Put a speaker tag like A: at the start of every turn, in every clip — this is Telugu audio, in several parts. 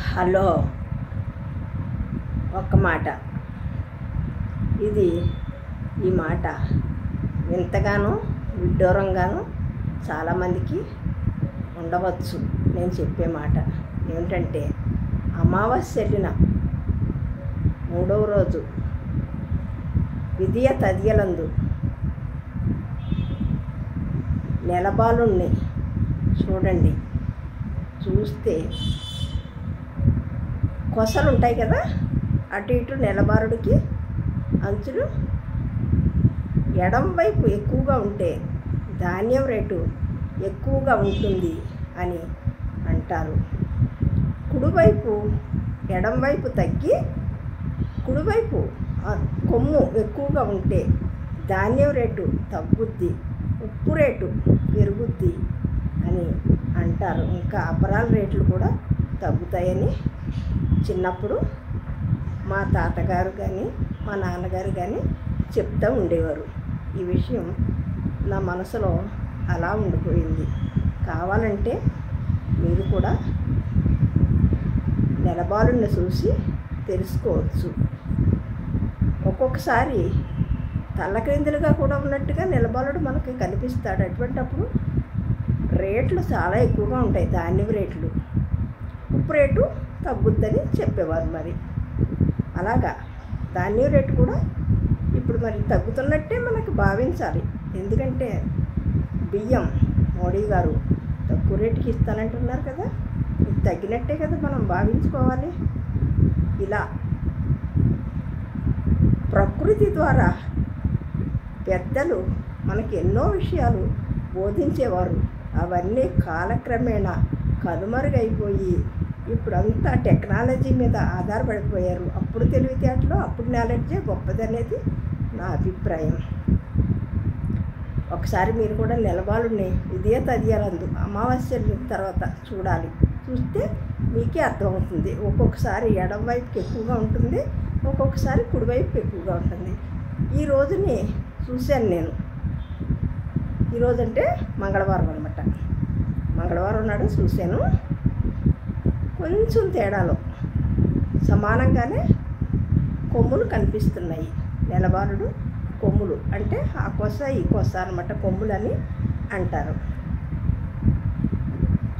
A: హలో, ఒక్క మాట. ఈ మాట వింతగానో విడ్డూరంగానో చాలామందికి ఉండవచ్చు. నేను చెప్పే మాట ఏమిటంటే, అమావాస్య వెళ్ళిన 3వ రోజు విధియ తదియలందు నెలబాలుణ్ణి చూడండి. చూస్తే కొసలు ఉంటాయి కదా, అటు ఇటు నెలబారుడికి అంచులు ఎడం వైపు ఎక్కువగా ఉంటే ధాన్యం రేటు ఎక్కువగా ఉంటుంది అని అంటారు. కుడివైపు ఎడం వైపు తగ్గి కుడివైపు కొమ్ము ఎక్కువగా ఉంటే ధాన్యం రేటు తగ్గుద్ది, ఉప్పు రేటు పెరుగుద్ది అని అంటారు. ఇంకా అపరాల రేట్లు కూడా తగ్గుతాయని చిన్నప్పుడు మా తాతగారు కానీ మా నాన్నగారు కానీ చెప్తూ ఉండేవారు. ఈ విషయం నా మనసులో అలా ఉండిపోయింది. కావాలంటే మీరు కూడా నెలబాలుని చూసి తెలుసుకోవచ్చు. ఒక్కొక్కసారి తల్లక్రిందులుగా కూడా ఉన్నట్టుగా నెలబాలుడు మనకి కనిపిస్తాడు. అటువంటప్పుడు రేట్లు చాలా ఎక్కువగా ఉంటాయి. ధాన్యం రేట్లు, ఉప్పు రేటు తగ్గుద్దని చెప్పేవారు. మరి అలాగా ధాన్యం రేటు కూడా ఇప్పుడు మరి తగ్గుతున్నట్టే మనకు భావించాలి. ఎందుకంటే బియ్యం మోడీ గారు తక్కువ రేటుకి ఇస్తానంటున్నారు కదా, ఇది తగ్గినట్టే కదా మనం భావించుకోవాలి. ఇలా ప్రకృతి ద్వారా పెద్దలు మనకి ఎన్నో విషయాలు బోధించేవారు. అవన్నీ కాలక్రమేణా కనుమరుగైపోయి ఇప్పుడంతా టెక్నాలజీ మీద ఆధారపడిపోయారు. అప్పుడు తెలివితేటలో అప్పుడు నాలెడ్జే గొప్పదనేది నా అభిప్రాయం. ఒకసారి మీరు కూడా నెలబాలుని విధియ తదియలందు అమావాస్య తర్వాత చూడాలి. చూస్తే మీకే అర్థమవుతుంది. ఒక్కొక్కసారి ఎడం వైపుకి ఎక్కువగా ఉంటుంది, ఒక్కొక్కసారి కుడివైపుకి ఎక్కువగా ఉంటుంది. ఈ రోజుని చూశాను నేను. ఈరోజు అంటే మంగళవారం అనమాట. మంగళవారం నాడు చూశాను. కొంచెం తేడాలో సమానంగానే కొమ్ములు కనిపిస్తున్నాయి. నెలబాలుడు కొమ్ములు అంటే ఆ కొస ఈ కొస అనమాట, కొమ్ములని అంటారు.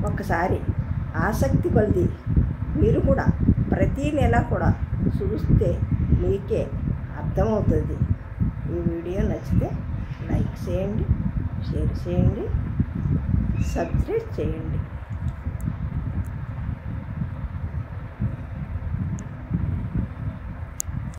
A: ఒక్కసారి ఆసక్తి కొలిది మీరు కూడా ప్రతీ నెల కూడా చూస్తే మీకే అర్థమవుతుంది. ఈ వీడియో నచ్చితే లైక్ చేయండి, షేర్ చేయండి, సబ్స్క్రైబ్ చేయండి.